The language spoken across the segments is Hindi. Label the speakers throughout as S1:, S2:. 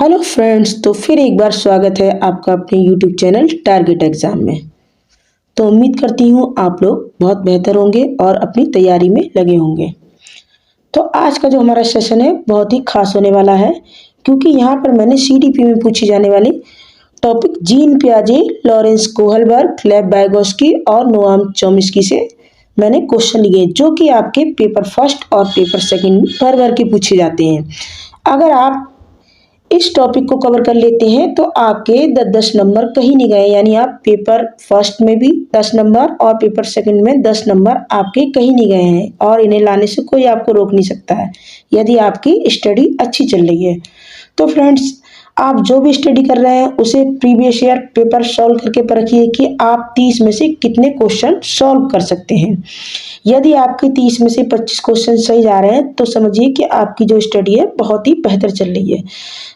S1: हेलो फ्रेंड्स, तो फिर एक बार स्वागत है आपका अपने यूट्यूब चैनल टारगेट एग्जाम में। तो उम्मीद करती हूँ आप लोग बहुत बेहतर होंगे और अपनी तैयारी में लगे होंगे। तो आज का जो हमारा सेशन है बहुत ही खास होने वाला है, क्योंकि यहाँ पर मैंने सीडीपी में पूछी जाने वाली टॉपिक जीन पियाजे, लॉरेंस कोहलबर्ग, लेव वाइगोत्स्की और नोआम चॉम्स्की से मैंने क्वेश्चन लिए, जो कि आपके पेपर फर्स्ट और पेपर सेकंड में भर भर के पूछे जाते हैं। अगर आप इस टॉपिक को कवर कर लेते हैं तो आपके 10-10 नंबर कहीं नहीं गए, यानी आप पेपर फर्स्ट में भी 10 नंबर और पेपर सेकंड में 10 नंबर आपके कहीं नहीं गए हैं, और इन्हें लाने से कोई आपको रोक नहीं सकता है यदि आपकी स्टडी अच्छी चल रही है। तो फ्रेंड्स, आप जो भी स्टडी कर रहे हैं उसे प्रीवियस ईयर पेपर सॉल्व करके परखिए कि आप 30 में से कितने क्वेश्चन सॉल्व कर सकते हैं। यदि आपके 30 में से 25 क्वेश्चन सही जा रहे हैं तो समझिए कि आपकी जो स्टडी है बहुत ही बेहतर चल रही है।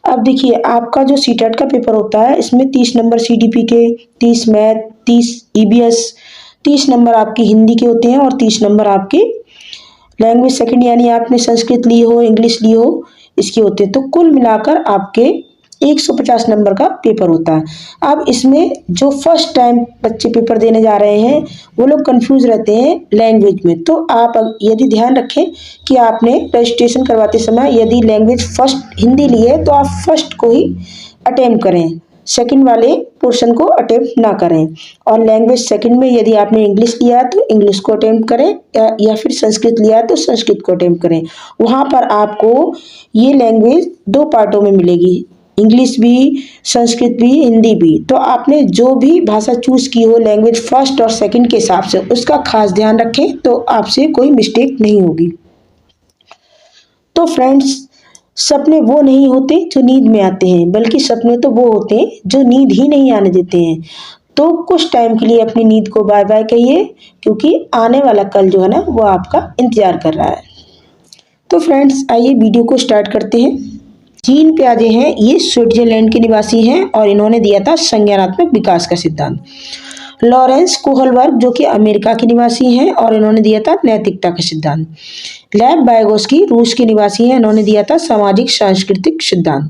S1: अब देखिए, आपका जो सीटेट का पेपर होता है इसमें 30 नंबर सीडीपी के, 30 मैथ, 30 ईबीएस, 30 नंबर आपकी हिंदी के होते हैं और 30 नंबर आपके लैंग्वेज सेकंड यानी आपने संस्कृत ली हो, इंग्लिश ली हो, इसके होते हैं। तो कुल मिलाकर आपके 150 नंबर का पेपर होता है। अब इसमें जो फर्स्ट टाइम बच्चे पेपर देने जा रहे हैं वो लोग कंफ्यूज रहते हैं लैंग्वेज में। तो आप यदि ध्यान रखें कि आपने रजिस्ट्रेशन करवाते समय यदि लैंग्वेज फर्स्ट हिंदी ली है तो आप फर्स्ट को ही अटेम्प्ट करें, सेकंड वाले पोर्शन को अटेम्प्ट ना करें। और लैंग्वेज सेकंड में यदि आपने इंग्लिश लिया है तो इंग्लिश को अटेम्प्ट करें, या फिर संस्कृत लिया है तो संस्कृत को अटेम्प्ट करें। वहाँ पर आपको ये लैंग्वेज 2 पार्टों में मिलेगी, इंग्लिश भी, संस्कृत भी, हिंदी भी। तो आपने जो भी भाषा चूज की हो लैंग्वेज फर्स्ट और सेकंड के हिसाब से उसका खास ध्यान रखें, तो आपसे कोई मिस्टेक नहीं होगी। तो फ्रेंड्स, सपने वो नहीं होते जो नींद में आते हैं, बल्कि सपने तो वो होते हैं जो नींद ही नहीं आने देते हैं। तो कुछ टाइम के लिए अपनी नींद को बाय बाय कहिए, क्योंकि आने वाला कल जो है ना वो आपका इंतजार कर रहा है। तो फ्रेंड्स, आइए वीडियो को स्टार्ट करते हैं। जीन पियाजे हैं, ये स्विट्जरलैंड के निवासी हैं और इन्होंने दिया था संज्ञानात्मक विकास का सिद्धांत। लॉरेंस कोहलबर्ग जो कि अमेरिका के निवासी हैं और इन्होंने दिया था नैतिकता का सिद्धांत। लेव वाइगोत्स्की रूस के निवासी हैं, इन्होंने दिया था सामाजिक सांस्कृतिक सिद्धांत।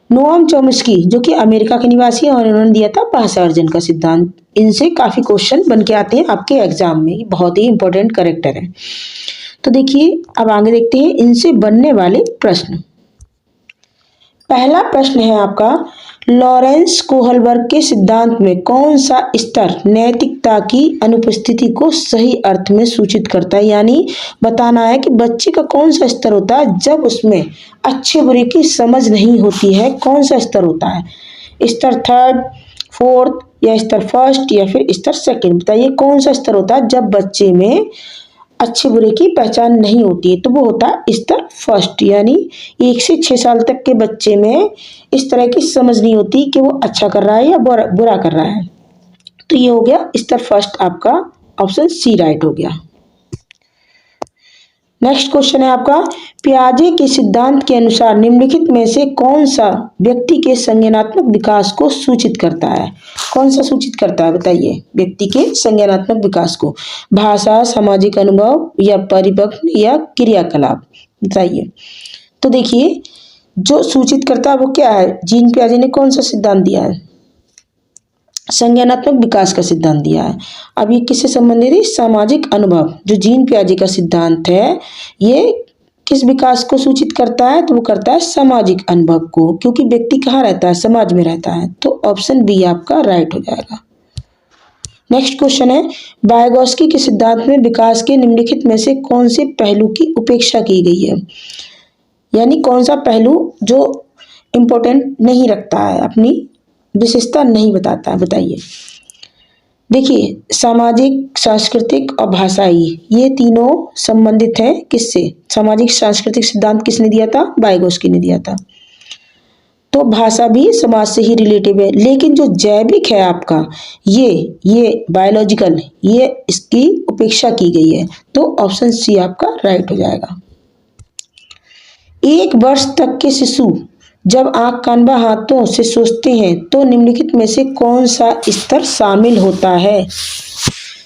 S1: नोआम चॉम्स्की जो कि अमेरिका के निवासी हैं और इन्होंने दिया था भाषा अर्जन का सिद्धांत। इनसे काफी क्वेश्चन बन के आते हैं आपके एग्जाम में, ये बहुत ही इंपॉर्टेंट कैरेक्टर है। तो देखिए, अब आगे देखते हैं इनसे बनने वाले प्रश्न। पहला प्रश्न है आपका, लॉरेंस कोहलबर्ग के सिद्धांत में कौन सा स्तर नैतिकता की अनुपस्थिति को सही अर्थ में सूचित करता है, यानी बताना है कि बच्चे का कौन सा स्तर होता है जब उसमें अच्छे बुरे की समझ नहीं होती है। कौन सा स्तर होता है, स्तर थर्ड, फोर्थ, या स्तर फर्स्ट, या फिर स्तर सेकंड? बताइए कौन सा स्तर होता है जब बच्चे में अच्छे बुरे की पहचान नहीं होती है? तो वो होता है स्तर फर्स्ट, यानी 1 से 6 साल तक के बच्चे में इस तरह की समझ नहीं होती कि वो अच्छा कर रहा है या बुरा कर रहा है। तो ये हो गया स्तर फर्स्ट, आपका ऑप्शन सी राइट हो गया। नेक्स्ट क्वेश्चन है आपका, पियाजे के सिद्धांत के अनुसार निम्नलिखित में से कौन सा व्यक्ति के संज्ञानात्मक विकास को सूचित करता है? कौन सा सूचित करता है बताइए व्यक्ति के संज्ञानात्मक विकास को? भाषा, सामाजिक अनुभव, या परिपक्व, या क्रियाकलाप? बताइए। तो देखिए, जो सूचित करता है वो क्या है? जीन पियाजे ने कौन सा सिद्धांत दिया है? संज्ञानात्मक विकास का सिद्धांत दिया है। अब ये किससे संबंधित है? सामाजिक अनुभव। जो जीन पियाजे का सिद्धांत है ये किस विकास को सूचित करता है? तो वो करता है सामाजिक अनुभव को, क्योंकि व्यक्ति कहाँ रहता है? समाज में रहता है। तो ऑप्शन बी आपका राइट हो जाएगा। नेक्स्ट क्वेश्चन है, वाइगोत्स्की के सिद्धांत में विकास के निम्नलिखित में से कौन से पहलू की उपेक्षा की गई है, यानी कौन सा पहलू जो इंपॉर्टेंट नहीं रखता है, अपनी विशेषता नहीं बताता है? बताइए। देखिए, सामाजिक, सांस्कृतिक और भाषाई, ये तीनों संबंधित हैं किससे? सामाजिक सांस्कृतिक सिद्धांत किसने दिया था? वाइगोत्स्की ने दिया था। तो भाषा भी समाज से ही रिलेटिव है, लेकिन जो जैविक है आपका, ये बायोलॉजिकल, ये इसकी उपेक्षा की गई है। तो ऑप्शन सी आपका राइट हो जाएगा। 1 वर्ष तक के शिशु जब आंख कान व हाथों से सोचते हैं तो निम्नलिखित में से कौन सा स्तर शामिल होता है?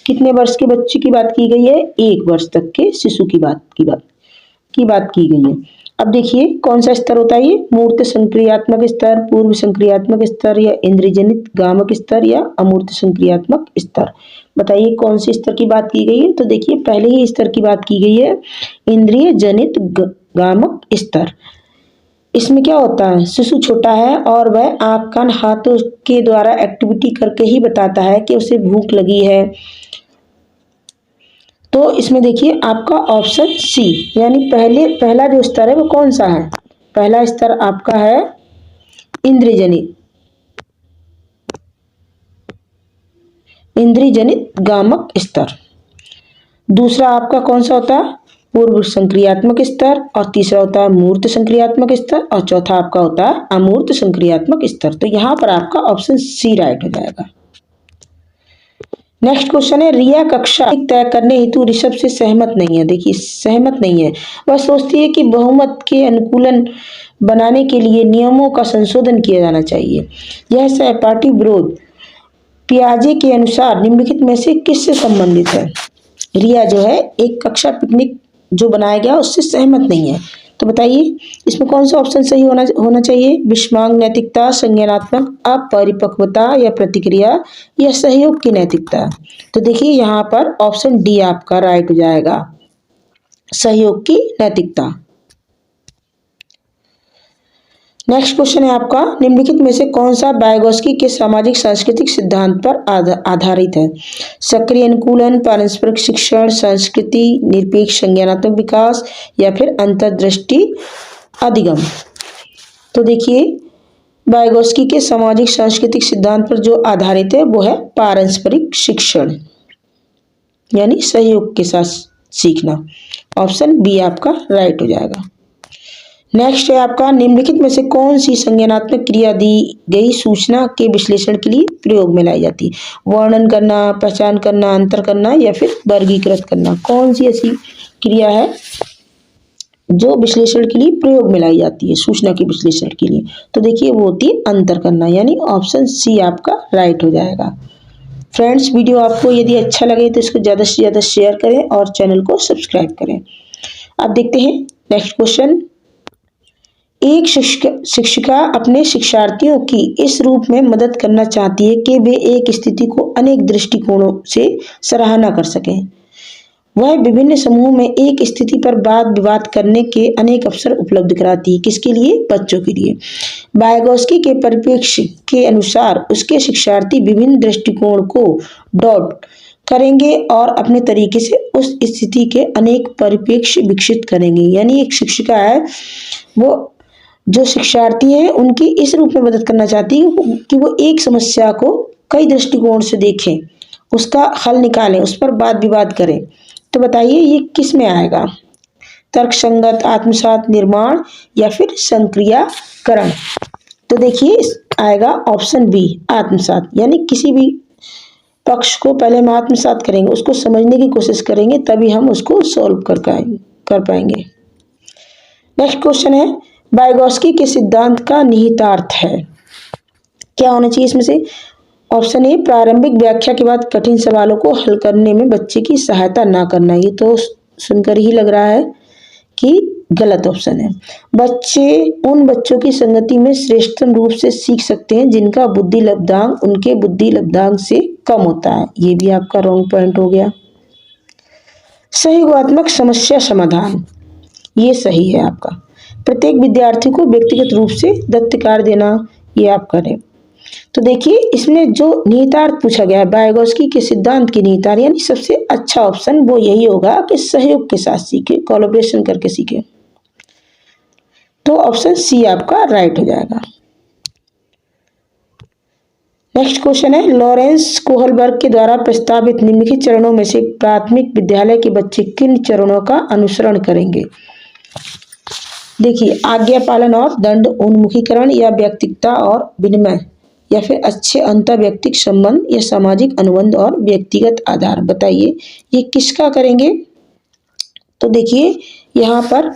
S1: कितने वर्ष के बच्चे की बात की गई है? 1 वर्ष तक के शिशु की बात की गई है। अब देखिए कौन सा स्तर होता है ये, मूर्त संक्रियात्मक स्तर, पूर्व संक्रियात्मक स्तर, या इंद्रियजनित गामक स्तर, या अमूर्त संक्रियात्मक स्तर। बताइए कौन से स्तर की बात की गई है। तो देखिए पहले ही स्तर की बात की गई है, इंद्रिय जनित गामक स्तर। इसमें क्या होता है, शिशु छोटा है और वह आंख कान हाथों के द्वारा एक्टिविटी करके ही बताता है कि उसे भूख लगी है। तो इसमें देखिए आपका ऑप्शन सी, यानी पहला जो स्तर है वो कौन सा है, पहला स्तर आपका है इंद्रिय जनित गामक स्तर। दूसरा आपका कौन सा होता है, पूर्व संक्रियात्मक स्तर, और तीसरा होता है मूर्त संक्रियात्मक स्तर, और चौथा आपका होता है अमूर्त संक्रियात्मक स्तर। तो यहाँ पर आपका ऑप्शन सी राइट हो जाएगा। नेक्स्ट क्वेश्चन है, रिया कक्षा तय करने हेतु ऋषभ से सहमत नहीं है। देखिए सहमत नहीं है, वह सोचती है कि बहुमत के अनुकूलन बनाने के लिए नियमों का संशोधन किया जाना चाहिए। यह सहपाठी विरोध पियाजे के अनुसार निम्नलिखित में से किससे संबंधित है। रिया जो है एक कक्षा पिकनिक जो बनाया गया उससे सहमत नहीं है। तो बताइए इसमें कौन सा ऑप्शन सही होना चाहिए, विषमांग नैतिकता, संज्ञानात्मक अपरिपक्वता, या प्रतिक्रिया, या सहयोग की नैतिकता। तो देखिए यहाँ पर ऑप्शन डी आपका राइट हो जाएगा, सहयोग की नैतिकता। नेक्स्ट क्वेश्चन है आपका, निम्नलिखित में से कौन सा वाइगोत्स्की के सामाजिक सांस्कृतिक सिद्धांत पर आधारित है। सक्रिय अनुकूलन, पारस्परिक शिक्षण, संस्कृति निरपेक्ष संज्ञानात्मक विकास, या फिर अंतर्दृष्टि अधिगम। तो देखिए वाइगोत्स्की के सामाजिक सांस्कृतिक सिद्धांत पर जो आधारित है वो है पारस्परिक शिक्षण, यानी सहयोग के साथ सीखना। ऑप्शन बी आपका राइट हो जाएगा। नेक्स्ट है आपका, निम्नलिखित में से कौन सी संज्ञानात्मक क्रिया दी गई सूचना के विश्लेषण के लिए प्रयोग में लाई जाती है। वर्णन करना, पहचान करना, अंतर करना, या फिर वर्गीकृत करना। कौन सी ऐसी क्रिया है जो विश्लेषण के लिए प्रयोग में लाई जाती है, सूचना के विश्लेषण के लिए। तो देखिए वो होती है अंतर करना, यानी ऑप्शन सी आपका राइट हो जाएगा। फ्रेंड्स वीडियो आपको यदि अच्छा लगे तो इसको ज़्यादा से ज़्यादा शेयर करें और चैनल को सब्सक्राइब करें। अब देखते हैं नेक्स्ट क्वेश्चन, एक शिक्षिका अपने शिक्षार्थियों की इस रूप में मदद करना चाहती है कि वे एक स्थिति को अनेक दृष्टिकोणों से सराहना कर सकें। वह विभिन्न समूहों में एक स्थिति पर वाद विवाद करने के अनेक अवसर उपलब्ध कराती है। किसके लिए, बच्चों के लिए। वाइगोत्स्की के परिप्रेक्ष्य के अनुसार उसके शिक्षार्थी विभिन्न दृष्टिकोण को डॉट करेंगे और अपने तरीके से उस स्थिति के अनेक परिप्रेक्ष्य विकसित करेंगे। यानी एक शिक्षिका है वो जो शिक्षार्थी हैं उनकी इस रूप में मदद करना चाहती है कि वो एक समस्या को कई दृष्टिकोण से देखें, उसका हल निकालें, उस पर वाद विवाद करें। तो बताइए ये किस में आएगा, तर्कसंगत, आत्मसात, निर्माण, या फिर संक्रियाकरण। तो देखिए आएगा ऑप्शन बी आत्मसात, यानी किसी भी पक्ष को पहले हम आत्मसात करेंगे, उसको समझने की कोशिश करेंगे, तभी हम उसको सॉल्व कर पाएंगे। नेक्स्ट क्वेश्चन है, वाइगोत्स्की के सिद्धांत का निहितार्थ है। क्या होना चाहिए इसमें से, ऑप्शन ए प्रारंभिक व्याख्या के बाद कठिन सवालों को हल करने में बच्चे की सहायता ना करना। ये तो सुनकर ही लग रहा है कि गलत ऑप्शन है। बच्चे उन बच्चों की संगति में श्रेष्ठतम रूप से सीख सकते हैं जिनका बुद्धि लब्धांक उनके बुद्धि लब्धांक से कम होता है। ये भी आपका रॉन्ग पॉइंट हो गया। सहयोगात्मक समस्या समाधान, ये सही है आपका। प्रत्येक विद्यार्थी को व्यक्तिगत रूप से दत्त कार्य देना, ये आप करें। तो देखिए इसमें जो निहितार्थ पूछा गया है वाइगोत्स्की के सिद्धांत की निहितार्थ, यानी सबसे अच्छा ऑप्शन वो यही होगा कि सहयोग के साथ सीखे, कोलैबोरेशन करके सीखे। तो ऑप्शन सी आपका राइट हो जाएगा। नेक्स्ट क्वेश्चन है, लॉरेंस कोहलबर्ग के द्वारा प्रस्तावित निम्नलिखित चरणों में से प्राथमिक विद्यालय के बच्चे किन चरणों का अनुसरण करेंगे। देखिए आज्ञा पालन और दंड, उन्मुखीकरण या व्यक्तिगता और विनिमय, या फिर अच्छे अंतर्व्यक्तिक संबंध या सामाजिक अनुबंध और व्यक्तिगत आधार। बताइए ये किसका करेंगे। तो देखिए यहाँ पर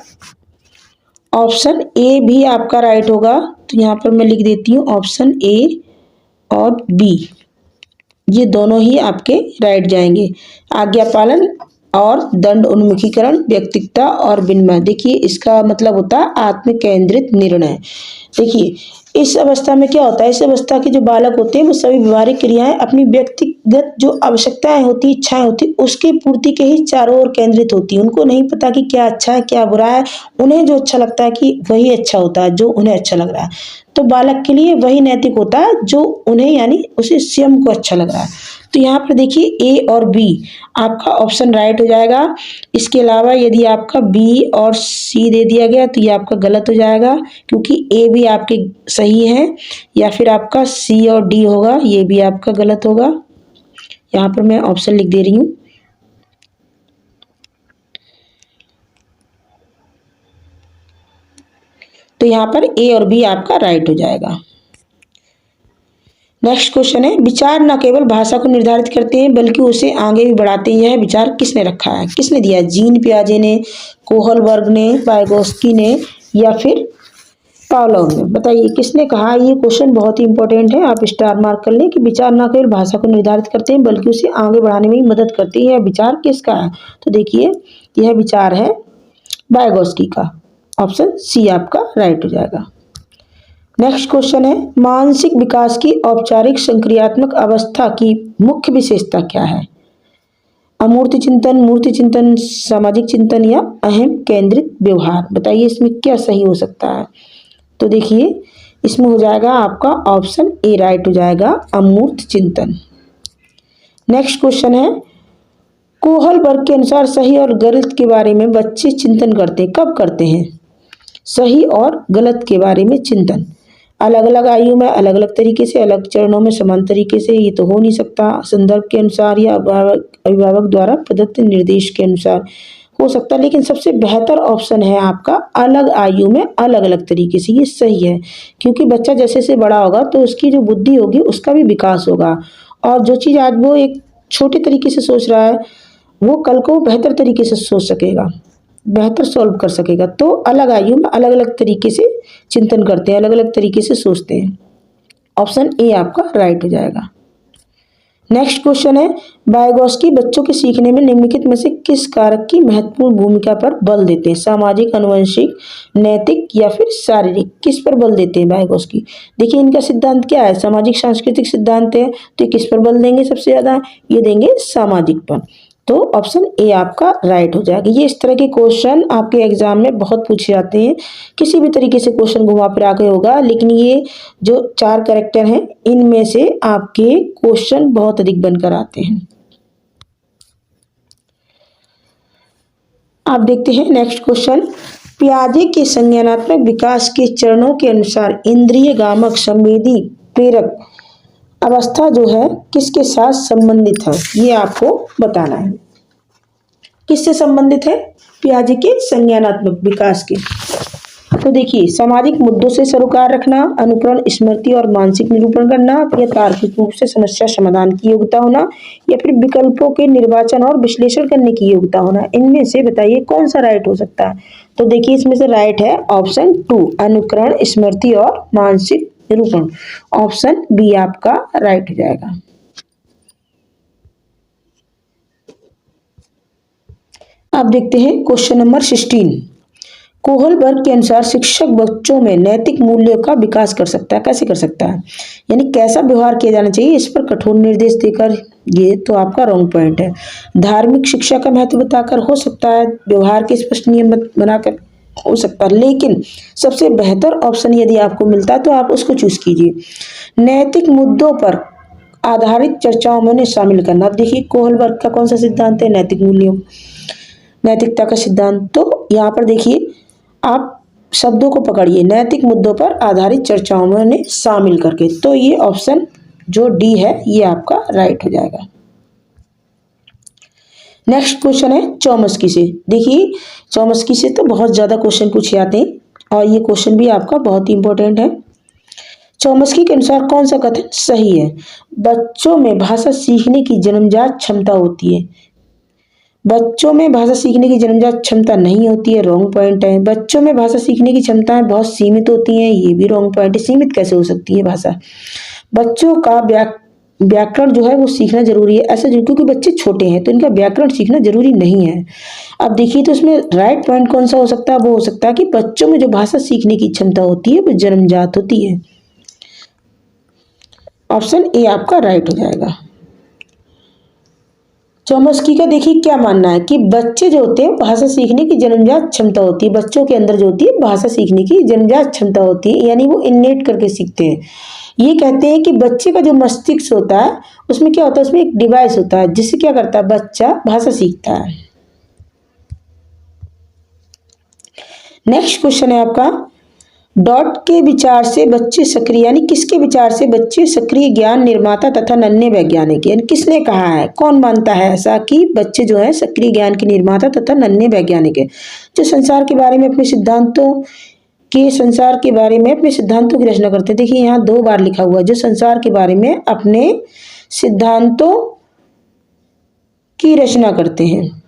S1: ऑप्शन ए भी आपका राइट होगा। तो यहाँ पर मैं लिख देती हूँ ऑप्शन ए और बी, ये दोनों ही आपके राइट जाएंगे। आज्ञा पालन और दंड उन्मुखीकरण, व्यक्तिगता और विनिमय। देखिए इसका मतलब होता है आत्म केंद्रित निर्णय। देखिए इस अवस्था में क्या होता है, इस अवस्था के जो बालक होते हैं वो सभी व्यवहारिक क्रियाएं अपनी व्यक्तिगत जो आवश्यकताएं होती, इच्छाएं होती, उसके पूर्ति के ही चारों ओर केंद्रित होती है। उनको नहीं पता कि क्या अच्छा है क्या बुरा है, उन्हें जो अच्छा लगता है कि वही अच्छा होता है, जो उन्हें अच्छा लग रहा है। तो बालक के लिए वही नैतिक होता है जो उन्हें यानी उसे स्वयं को अच्छा लग रहा है। तो यहाँ पर देखिए ए और बी आपका ऑप्शन राइट हो जाएगा। इसके अलावा यदि आपका बी और सी दे दिया गया तो ये आपका गलत हो जाएगा, क्योंकि ए भी आपके सही है, या फिर आपका सी और डी होगा, ये भी आपका गलत होगा। यहाँ पर मैं ऑप्शन लिख दे रही हूँ। तो यहाँ पर ए और बी आपका राइट हो जाएगा। नेक्स्ट क्वेश्चन है, विचार न केवल भाषा को निर्धारित करते हैं बल्कि उसे आगे भी बढ़ाते हैं, यह विचार किसने रखा है, किसने दिया है? जीन पियाजे ने, कोहलबर्ग ने, वाइगोस्की ने, या फिर पावलोव ने? बताइए किसने कहा? ये क्वेश्चन बहुत ही इंपॉर्टेंट है, आप स्टार मार्क कर लें कि विचार न केवल भाषा को निर्धारित करते हैं बल्कि उसे आगे बढ़ाने में भी मदद करते हैं, यह विचार किसका है? तो देखिए यह विचार है वाइगोस्की का। ऑप्शन सी आपका राइट हो जाएगा। नेक्स्ट क्वेश्चन है, मानसिक विकास की औपचारिक संक्रियात्मक अवस्था की मुख्य विशेषता क्या है? अमूर्त चिंतन, मूर्ति चिंतन, सामाजिक चिंतन, या अहम केंद्रित व्यवहार? बताइए इसमें क्या सही हो सकता है? तो देखिए इसमें हो जाएगा आपका ऑप्शन ए राइट हो जाएगा, अमूर्त चिंतन। नेक्स्ट क्वेश्चन है, कोहलबर्ग के अनुसार सही और गलत के बारे में बच्चे चिंतन करते हैं, कब करते हैं? सही और गलत के बारे में चिंतन अलग अलग आयु में, अलग अलग तरीके से, अलग चरणों में, समान तरीके से, ये तो हो नहीं सकता। संदर्भ के अनुसार या अभिभावक द्वारा प्रदत्त निर्देश के अनुसार हो सकता है, लेकिन सबसे बेहतर ऑप्शन है आपका अलग आयु में, अलग अलग तरीके से। ये सही है, क्योंकि बच्चा जैसे जैसे बड़ा होगा तो उसकी जो बुद्धि होगी उसका भी विकास होगा, और जो चीज़ आज वो एक छोटे तरीके से सोच रहा है वो कल को बेहतर तरीके से सोच सकेगा, बेहतर सॉल्व कर सकेगा। तो अलग आयु में अलग अलग तरीके से चिंतन करते हैं, अलग अलग तरीके से सोचते हैं। ऑप्शन ए आपका राइट हो जाएगा। नेक्स्ट क्वेश्चन है, वाइगोस्की बच्चों के सीखने में निम्नलिखित में से किस कारक की महत्वपूर्ण भूमिका पर बल देते हैं? सामाजिक, आनुवंशिक, नैतिक, या फिर शारीरिक? किस पर बल देते हैं वाइगोस्की? देखिए इनका सिद्धांत क्या है, सामाजिक सांस्कृतिक सिद्धांत है, तो किस पर बल देंगे सबसे ज्यादा? ये देंगे सामाजिक पर। तो ऑप्शन ए आपका राइट हो जाएगा। ये इस तरह के क्वेश्चन आपके एग्जाम में बहुत पूछे जाते हैं, किसी भी तरीके से क्वेश्चन घुमा फिरा के होगा, लेकिन ये जो 4 कैरेक्टर हैं इनमें से आपके क्वेश्चन बहुत अधिक बनकर आते हैं। आप देखते हैं नेक्स्ट क्वेश्चन, पियाजे के संज्ञानात्मक विकास के चरणों के अनुसार इंद्रिय गामक संवेदी प्रेरक अवस्था जो है किसके साथ संबंधित है? ये आपको बताना है। किससे संबंधित है? पियाजे के संज्ञानात्मक विकास के। तो देखिए, सामाजिक मुद्दों से सरोकार रखना, अनुकरण, स्मृति और मानसिक निरूपण करना, या तार्किक रूप से समस्या समाधान की योग्यता होना, या फिर विकल्पों के निर्वाचन और विश्लेषण करने की योग्यता होना। इनमें से बताइए कौन सा राइट हो सकता है? तो देखिए इसमें से राइट है ऑप्शन 2, अनुकरण, स्मृति और मानसिक निरूपण। ऑप्शन बी आपका राइट हो जाएगा। अब देखते हैं क्वेश्चन नंबर 16। कोहलबर्ग के अनुसार शिक्षक बच्चों में नैतिक मूल्यों का विकास कर सकता है। कैसे कर सकता है, यानी कैसा व्यवहार किया जाना चाहिए, इस पर कठोर निर्देश देकर? ये तो आपका रॉन्ग पॉइंट है। धार्मिक शिक्षा का महत्व बताकर हो सकता है, व्यवहार के स्पष्ट नियम बनाकर हो सकता है, लेकिन सबसे बेहतर ऑप्शन यदि आपको मिलता है तो आप उसको चूज कीजिए। नैतिक मुद्दों पर आधारित चर्चाओं में उन्हें शामिल करना। अब देखिए कोहलबर्ग का कौन सा सिद्धांत है? नैतिक मूल्यों, नैतिकता का सिद्धांत। तो यहाँ पर देखिए आप शब्दों को पकड़िए, नैतिक मुद्दों पर आधारित चर्चाओं में उन्हें शामिल करके। तो ये ऑप्शन जो डी है ये आपका राइट हो जाएगा। नेक्स्ट क्वेश्चन है चॉम्स्की से। देखिए चॉम्स्की से तो बहुत ज्यादा क्वेश्चन पूछे जाते हैं और ये क्वेश्चन भी आपका बहुत ही इंपॉर्टेंट है। चॉम्स्की के अनुसार कौन सा कथन सही है? बच्चों में भाषा सीखने की जन्मजात क्षमता होती है। बच्चों में भाषा सीखने की जन्मजात क्षमता नहीं होती है, रॉन्ग पॉइंट है। बच्चों में भाषा सीखने की क्षमताएं बहुत सीमित होती हैं, ये भी रॉन्ग पॉइंट है। सीमित कैसे हो सकती है भाषा? बच्चों का व्याकरण जो है वो सीखना जरूरी है, ऐसा क्योंकि बच्चे छोटे हैं तो इनका व्याकरण सीखना जरूरी नहीं है। अब देखिए तो इसमें राइट पॉइंट कौन सा हो सकता है, वो हो सकता है कि बच्चों में जो भाषा सीखने की क्षमता होती है वो जन्मजात होती है। ऑप्शन ए आपका राइट हो जाएगा। चौमस्की का देखिए क्या मानना है कि बच्चे जो होते हैं भाषा सीखने की जन्मजात क्षमता होती है, बच्चों के अंदर जो होती है भाषा सीखने की जन्मजात क्षमता होती है, यानी वो इन्नेट करके सीखते हैं। ये कहते हैं कि बच्चे का जो मस्तिष्क होता है उसमें क्या होता है, उसमें एक डिवाइस होता है जिससे क्या करता है, बच्चा भाषा सीखता है। नेक्स्ट क्वेश्चन है आपका, डॉट के विचार से बच्चे सक्रिय, यानी किसके विचार से बच्चे सक्रिय ज्ञान निर्माता तथा नन्हे वैज्ञानिक, यानी किसने कहा है, कौन मानता है ऐसा कि बच्चे जो है सक्रिय ज्ञान के निर्माता तथा नन्हे वैज्ञानिक है, जो संसार के बारे में अपने सिद्धांतों की रचना करते हैं। देखिए यहाँ 2 बार लिखा हुआ है, जो संसार के बारे में अपने सिद्धांतों की रचना करते हैं।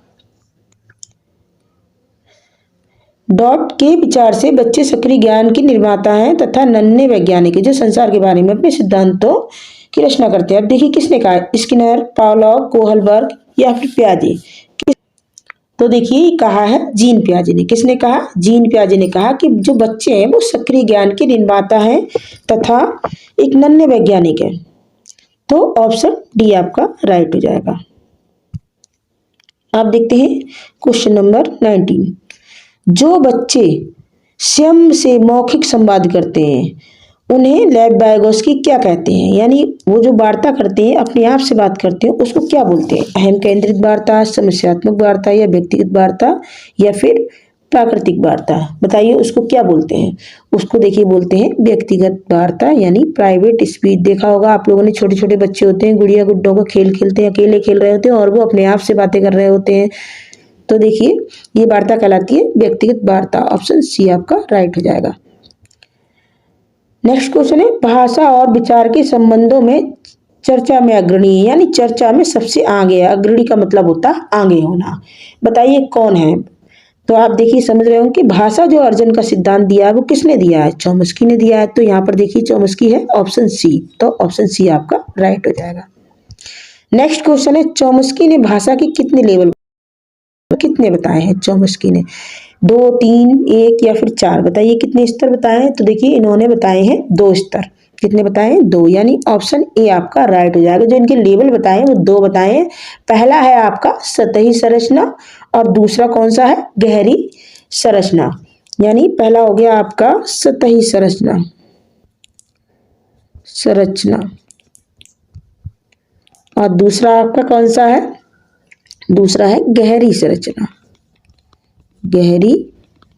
S1: डॉट के विचार से बच्चे सक्रिय ज्ञान के निर्माता हैं तथा नन्हे वैज्ञानिक, जो संसार के बारे में अपने सिद्धांतों की रचना करते हैं। अब देखिए किसने कहा, स्किनर, पावलोव, कोहलबर्ग या फिर पियाजे। तो देखिए कहा है जीन पियाजे ने। किसने कहा, जीन पियाजे ने कहा कि जो बच्चे हैं वो सक्रिय ज्ञान के निर्माता हैं तथा एक नन्हे वैज्ञानिक है। तो ऑप्शन डी आपका राइट हो जाएगा। आप देखते हैं क्वेश्चन नंबर 19, जो बच्चे स्वयं से मौखिक संवाद करते हैं उन्हें लेव वाइगोत्स्की क्या कहते हैं, यानी वो जो वार्ता करते हैं अपने आप से बात करते हैं उसको क्या बोलते हैं, अहम केंद्रित वार्ता, समस्यात्मक वार्ता या व्यक्तिगत वार्ता या फिर प्राकृतिक वार्ता, बताइए उसको क्या बोलते हैं। उसको देखिए बोलते हैं व्यक्तिगत वार्ता, यानी प्राइवेट स्पीच। देखा होगा आप लोगों ने, छोटे छोटे बच्चे होते हैं गुड़िया गुड्डों का खेल खेलते हैं, अकेले खेल रहे होते हैं और वो अपने आप से बातें कर रहे होते हैं। तो देखिए ये वार्ता कहलाती है व्यक्तिगत वार्ता। ऑप्शन सी आपका राइट हो जाएगा। नेक्स्ट क्वेश्चन है, भाषा और विचार के संबंधों में चर्चा में अग्रणी है, यानी चर्चा में सबसे आगे है। अग्रणी का मतलब होता है आगे होना। बताइए कौन है। तो आप देखिए समझ रहे हो कि भाषा जो अर्जन का सिद्धांत दिया है वो किसने दिया है, चौमस्की ने दिया है। तो यहाँ पर देखिए चौमस्की है, ऑप्शन सी। तो ऑप्शन सी आपका राइट हो जाएगा। नेक्स्ट क्वेश्चन है, चौमस्की ने भाषा के कितने लेवल कितने बताए हैं चौमस्की ने, 2, 3, 1 या फिर 4, बताइए कितने स्तर बताए हैं। तो देखिए इन्होंने बताए हैं 2 स्तर। कितने बताए हैं, 2, यानी ऑप्शन ए आपका राइट हो जाएगा। जो इनके लेवल बताए हैं वो 2 बताए हैं। पहला है आपका सतही संरचना और दूसरा कौन सा है, गहरी संरचना। यानी पहला हो गया आपका सतही संरचना और दूसरा आपका कौन सा है, दूसरा है गहरी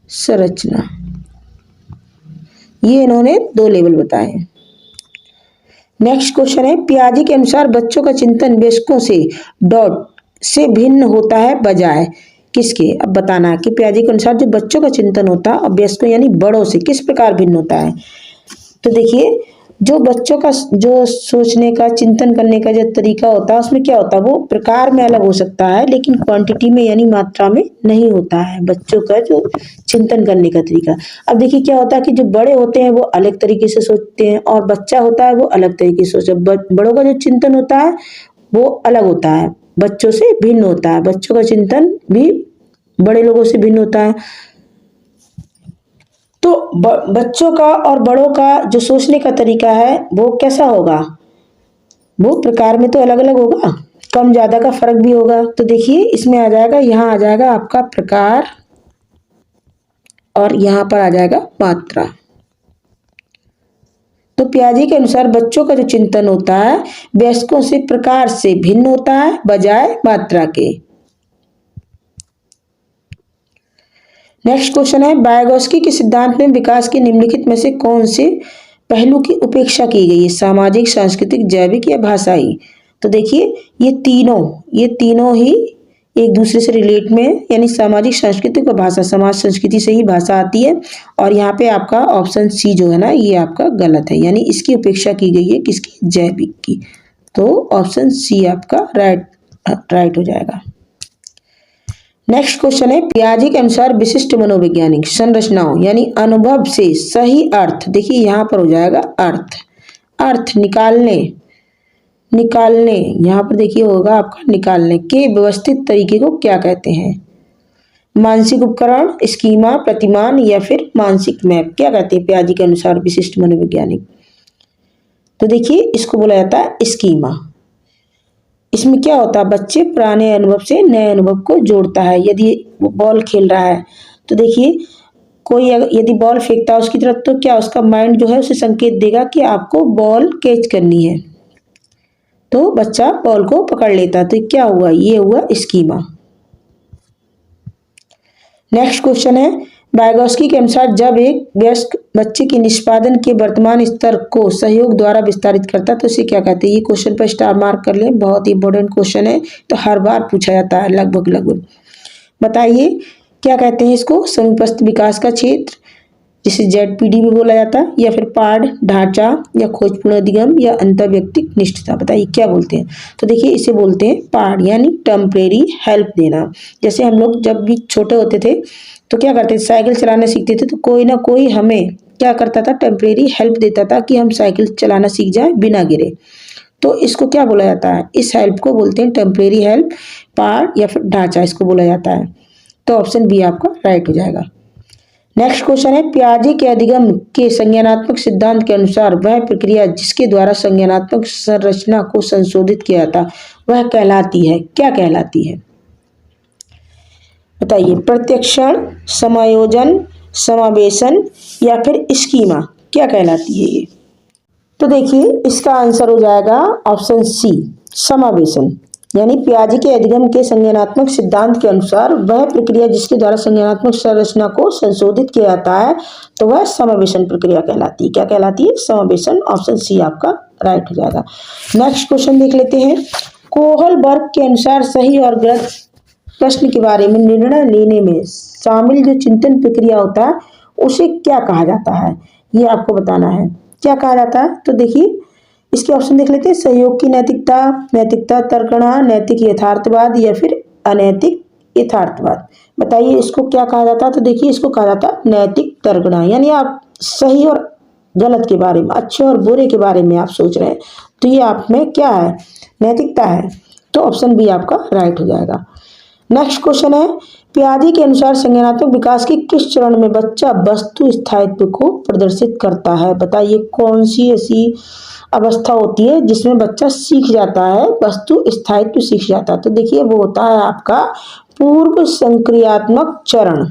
S1: संरचना। ये इन्होंने 2 लेवल बताए हैं। नेक्स्ट क्वेश्चन है, पियाजे के अनुसार बच्चों का चिंतन वयस्कों से डॉट से भिन्न होता है बजाय किसके। अब बताना है कि पियाजे के अनुसार जो बच्चों का चिंतन होता है और वयस्कों यानी बड़ों से किस प्रकार भिन्न होता है। तो देखिए जो बच्चों का जो सोचने का चिंतन करने का जो तरीका होता है उसमें क्या होता है, वो प्रकार में अलग हो सकता है लेकिन क्वांटिटी में यानी मात्रा में नहीं होता है बच्चों का जो चिंतन करने का तरीका। अब देखिए क्या होता है कि जो बड़े होते हैं वो अलग तरीके से सोचते हैं और बच्चा होता है वो अलग तरीके से सोचता। बड़ों का जो चिंतन होता है वो अलग होता है, बच्चों से भिन्न होता है। बच्चों का चिंतन भी बड़े लोगों से भिन्न होता है। तो बच्चों का और बड़ों का जो सोचने का तरीका है वो कैसा होगा, वो प्रकार में तो अलग अलग होगा, कम ज्यादा का फर्क भी होगा। तो देखिए इसमें आ जाएगा, यहाँ आ जाएगा आपका प्रकार और यहाँ पर आ जाएगा मात्रा। तो पियाजे के अनुसार बच्चों का जो चिंतन होता है वयस्कों से प्रकार से भिन्न होता है बजाय मात्रा के। नेक्स्ट क्वेश्चन है, वाइगोत्स्की के सिद्धांत में विकास के निम्नलिखित में से कौन से पहलू की उपेक्षा की गई है, सामाजिक, सांस्कृतिक, जैविक या भाषाई। तो देखिए ये तीनों ही एक दूसरे से रिलेट में, यानी सामाजिक, सांस्कृतिक और भाषा। समाज संस्कृति से ही भाषा आती है और यहाँ पे आपका ऑप्शन सी जो है ना ये आपका गलत है, यानी इसकी उपेक्षा की गई है किसकी, जैविक की। तो ऑप्शन सी आपका राइट हो जाएगा। नेक्स्ट क्वेश्चन है, पियाजे के अनुसार विशिष्ट मनोवैज्ञानिक संरचनाओं यानी अनुभव से सही अर्थ, देखिए यहाँ पर हो जाएगा अर्थ निकालने निकालने, यहाँ पर देखिए होगा आपका निकालने के व्यवस्थित तरीके को क्या कहते हैं? मानसिक उपकरण, स्कीमा, प्रतिमान या फिर मानसिक मैप, क्या कहते हैं पियाजे के अनुसार विशिष्ट मनोवैज्ञानिक? तो देखिए इसको बोला जाता है स्कीमा। इसमें क्या होता है, बच्चे पुराने अनुभव से नए अनुभव को जोड़ता है। यदि वो बॉल खेल रहा है तो देखिए कोई यदि बॉल फेंकता है उसकी तरफ, तो क्या उसका माइंड जो है उसे संकेत देगा कि आपको बॉल कैच करनी है, तो बच्चा बॉल को पकड़ लेता है। तो क्या हुआ, ये हुआ स्कीमा। नेक्स्ट क्वेश्चन है, वाइगोत्स्की के अनुसार जब एक वयस्क बच्चे के निष्पादन के वर्तमान स्तर को सहयोग द्वारा विस्तारित करता है तो इसे क्या कहते हैं? ये क्वेश्चन पर स्टार मार्क कर लें, बहुत ही इंपॉर्टेंट क्वेश्चन है, तो हर बार पूछा जाता है लगभग। बताइए क्या कहते हैं इसको? समुपस्थ विकास का क्षेत्र, जिसे जेडपीडी भी बोला जाता है, या फिर पाढ़ ढांचा, या खोजपूर्ण अधिगम, या अंतर्व्यक्तिक निष्ठता। बताइए क्या बोलते हैं? तो देखिए इसे बोलते हैं पाढ़, यानी टेम्परेरी हेल्प देना। जैसे हम लोग जब भी छोटे होते थे तो क्या करते थे, साइकिल चलाना सीखते थे तो कोई ना कोई हमें क्या करता था, टेम्परेरी हेल्प देता था कि हम साइकिल चलाना सीख जाए बिना गिरे। तो इसको क्या बोला जाता है? इस हेल्प को बोलते हैं टेम्परेरी हेल्प, पाढ़ या फिर ढांचा, इसको बोला जाता है। तो ऑप्शन बी आपका राइट हो जाएगा। नेक्स्ट क्वेश्चन है, पियाजे के अधिगम के संज्ञानात्मक सिद्धांत के अनुसार वह प्रक्रिया जिसके द्वारा संज्ञानात्मक संरचना को संशोधित किया जाता वह कहलाती है, क्या कहलाती है? बताइए, प्रत्यक्षण, समायोजन, समावेशन या फिर स्कीमा, क्या कहलाती है ये? तो देखिए इसका आंसर हो जाएगा ऑप्शन सी, समावेशन। यानी पियाजे के अधिगम के संज्ञानात्मक सिद्धांत के अनुसार वह प्रक्रिया जिसके द्वारा संज्ञानात्मक संरचना को संशोधित किया जाता है तो वह समावेशन प्रक्रिया कहलाती है। क्या कहलाती है? समावेशन। ऑप्शन सी आपका राइट हो जाएगा। नेक्स्ट क्वेश्चन देख लेते हैं, कोहलबर्ग के अनुसार सही और गलत प्रश्न के बारे में निर्णय लेने में शामिल जो चिंतन प्रक्रिया होता है उसे क्या कहा जाता है, ये आपको बताना है। क्या कहा जाता है? तो देखिए इसके ऑप्शन देख लेते हैं, सहयोग की नैतिकता, नैतिकता तर्कणा, नैतिक यथार्थवाद या फिर अनैतिक यथार्थवाद। बताइए इसको क्या कहा जाता है? तो देखिए इसको कहा जाता है नैतिक तर्कणा। यानी आप सही और गलत के बारे में, अच्छे और बुरे के बारे में आप सोच रहे हैं, तो ये आप में क्या है? नैतिकता है। तो ऑप्शन बी आपका राइट हो जाएगा। नेक्स्ट क्वेश्चन है, पियाजे के अनुसार संज्ञानात्मक विकास के किस चरण में बच्चा वस्तु स्थायित्व को प्रदर्शित करता है? बताइए कौन सी ऐसी अवस्था होती है जिसमें बच्चा सीख जाता है, वस्तु स्थायित्व सीख जाता है? तो देखिए वो होता है आपका पूर्व संक्रियात्मक चरण।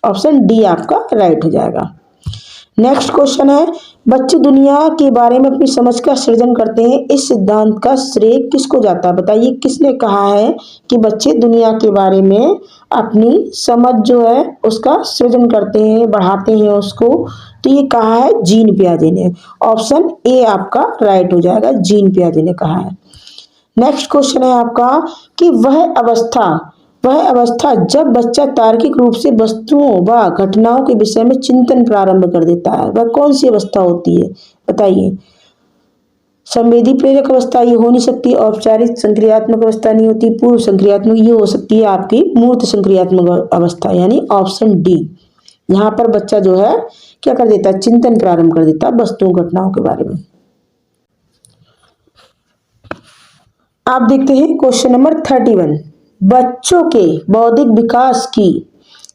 S1: ऑप्शन डी आपका राइट हो जाएगा। नेक्स्ट क्वेश्चन है, बच्चे दुनिया के बारे में अपनी समझ का सृजन करते हैं, इस सिद्धांत का श्रेय किसको जाता है? बताइए किसने कहा है कि बच्चे दुनिया के बारे में अपनी समझ जो है उसका सृजन करते हैं, बढ़ाते हैं उसको? तो ये कहा है जीन पियाजे ने। ऑप्शन ए आपका राइट हो जाएगा, जीन पियाजे ने कहा है। नेक्स्ट क्वेश्चन है आपका कि वह अवस्था जब बच्चा तार्किक रूप से वस्तुओं व घटनाओं के विषय में चिंतन प्रारंभ कर देता है, वह कौन सी अवस्था होती है? बताइए। संवेदी प्रेरक अवस्था ये हो नहीं सकती, औपचारिक संक्रियात्मक अवस्था नहीं होती, पूर्व संक्रियात्मक ये हो सकती है आपकी मूर्त संक्रियात्मक अवस्था, यानी ऑप्शन डी। यहाँ पर बच्चा जो है क्या कर देता है? चिंतन प्रारंभ कर देता है वस्तुओं घटनाओं के बारे में। आप देखते हैं क्वेश्चन नंबर 31, बच्चों के बौद्धिक विकास की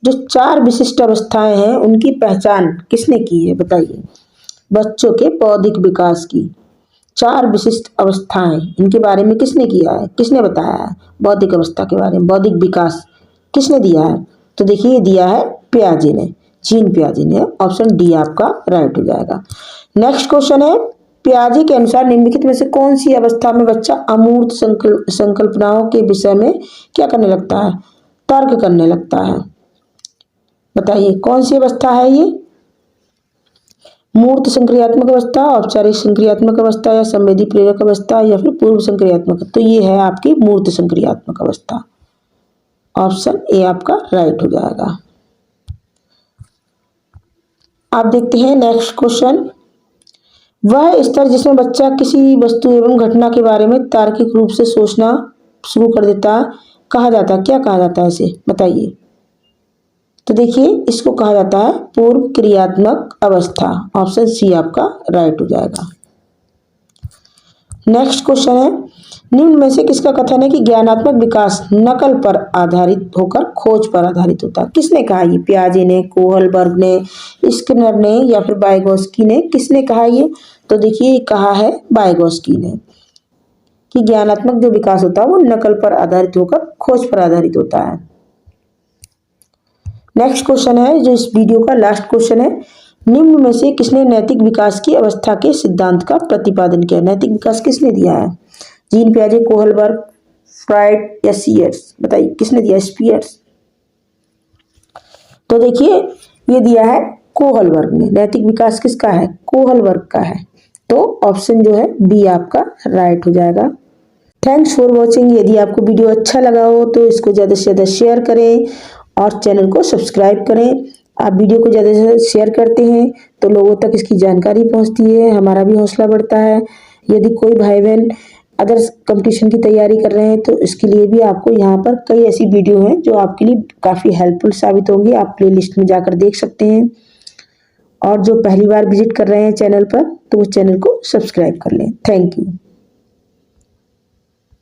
S1: जो 4 विशिष्ट अवस्थाएं हैं उनकी पहचान किसने की है? बताइए। बच्चों के बौद्धिक विकास की 4 विशिष्ट अवस्थाएं, इनके बारे में किसने किया है, किसने बताया है? बौद्धिक अवस्था के बारे में, बौद्धिक विकास किसने दिया है? तो देखिए दिया है पियाजे ने, जीन पियाजे ने। ऑप्शन डी आपका राइट हो जाएगा। नेक्स्ट क्वेश्चन है, पियाजे के अनुसार निम्नलिखित में से कौन सी अवस्था में बच्चा अमूर्त संकल्पनाओं के विषय में क्या करने लगता है? तर्क करने लगता है। बताइए कौन सी अवस्था है ये? मूर्त संक्रियात्मक अवस्था, औपचारिक संक्रियात्मक अवस्था, या संवेदी प्रेरक अवस्था, या फिर पूर्व संक्रियात्मक? तो ये है आपकी मूर्त संक्रियात्मक अवस्था। ऑप्शन ए आपका राइट हो जाएगा। आप देखते हैं नेक्स्ट क्वेश्चन, वह स्तर जिसमें बच्चा किसी वस्तु एवं घटना के बारे में तार्किक रूप से सोचना शुरू कर देता कहा जाता है, क्या कहा जाता है इसे? बताइए। तो देखिए इसको कहा जाता है पूर्व क्रियात्मक अवस्था। ऑप्शन सी आपका राइट हो जाएगा। नेक्स्ट क्वेश्चन है, निम्न में से किसका कथन है कि ज्ञानात्मक विकास नकल पर आधारित होकर खोज पर आधारित होता है? किसने कहा ये? पियाजे ने, कोहलबर्ग ने, स्किनर ने या फिर वाइगोस्की ने? किसने कहा ये? तो देखिए कहा है वाइगोस्की ने कि ज्ञानात्मक जो विकास होता है वो नकल पर आधारित होकर खोज पर आधारित होता है। नेक्स्ट क्वेश्चन है जो इस वीडियो का लास्ट क्वेश्चन है, निम्न में से किसने नैतिक विकास की अवस्था के सिद्धांत का प्रतिपादन किया? नैतिक विकास किसने दिया है? जीन पियाजे, कोहलबर्ग, फ्राइड या सीयर्स? बताइए किसने दिया? स्पियर्स। तो देखिए ये दिया है कोहलबर्ग ने। नैतिक विकास किसका है? कोहलबर्ग का है। तो ऑप्शन जो है बी आपका राइट हो जाएगा। Thanks for watching. यदि आपको वीडियो अच्छा लगा हो तो इसको ज़्यादा से ज़्यादा शेयर करें और चैनल को सब्सक्राइब करें। आप वीडियो को ज़्यादा से ज़्यादा शेयर करते हैं तो लोगों तक इसकी जानकारी पहुंचती है, हमारा भी हौसला बढ़ता है। यदि कोई भाई बहन अदर्स कंपटीशन की तैयारी कर रहे हैं तो इसके लिए भी आपको यहाँ पर कई ऐसी वीडियो हैं जो आपके लिए काफ़ी हेल्पफुल साबित होंगी। आप प्लेलिस्ट में जाकर देख सकते हैं। और जो पहली बार विजिट कर रहे हैं चैनल पर तो वो चैनल को सब्सक्राइब कर लें। Thank you.